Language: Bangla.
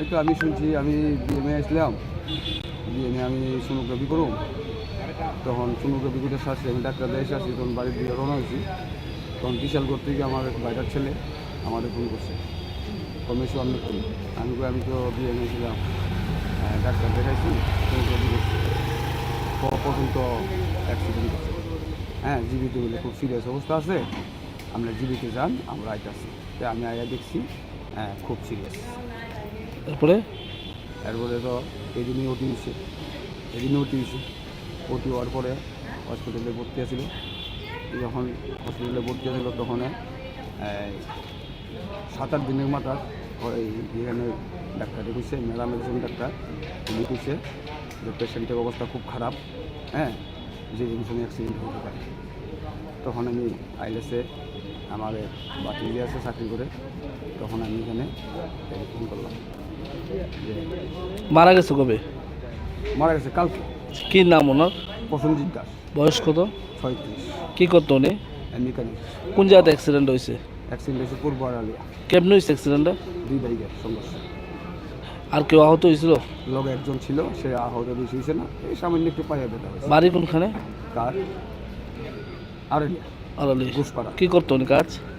এই তো আমি শুনছি আমি বিএমএ আসলাম, বিএমএ আমি সোনোগ্রাফি করুম। তখন সোনোগ্রাফি করতে আসছি, আমি ডাক্তার দেশে আসি, তখন বাড়ির দিকে রওনা হয়েছি। তখন বিশালগড় থেকে আমার বাইরের ছেলে আমাদের ফোন করছে, কমেছো আমি ফোন। আমি তো বিএমএ ছিলাম, ডাক্তার দেখাইছি, সোনোগ্রাফি করছি, পর্যন্ত অ্যাক্সিডেন্ট করছে। হ্যাঁ, জীবিত বলে খুব সিরিয়াস অবস্থা আছে, আমরা জীবিত যান, আমরা আইতাছি। আমি আয়া দেখছি খুব সিরিয়াস। এরপরে তো এদিনই ওটি হয়েছে, ওটি হওয়ার পরে হসপিটালে ভর্তি আছিল। যখন হসপিটালে ভর্তি আছিল তখন 7-8 দিনের মাথায় এখানে ডাক্তারে কইছে, ম্যাডাম একজন ডাক্তার, উনি কইছে যে পেশেন্টের অবস্থা খুব খারাপ, যে কোনো অ্যাক্সিডেন্ট হতে পারে। তখন আমি আইলেসে আমার বাতিজি আছে চাকরি করে, তখন আমি এখানে ফোন করলাম যে মারা গেছে কবে? মারা গেছে কালকে। কি নাম ওনার? প্রসেনজিৎ দাস, বয়স কত? 36, কি করতো উনি? মেকানিক। কোন জায়গাতে অ্যাক্সিডেন্ট হয়েছে? অ্যাক্সিডেন্ট হয়েছে পূর্ব আড়ালিয়া। কেমন হয়েছে অ্যাক্সিডেন্টটা? 2 তারিখের সংঘর্ষ। আর কেউ আহত হয়েছিল? লগে একজন ছিল, সে আহত বেশি হয়েছে না, এই সামান্য একটু পায়ে ব্যথা হয়েছে। বাড়ি কোনখানে? কার? আড়ালিয়া, আড়ালি। ঘুষপাড়া। কি করতো উনি কাজ?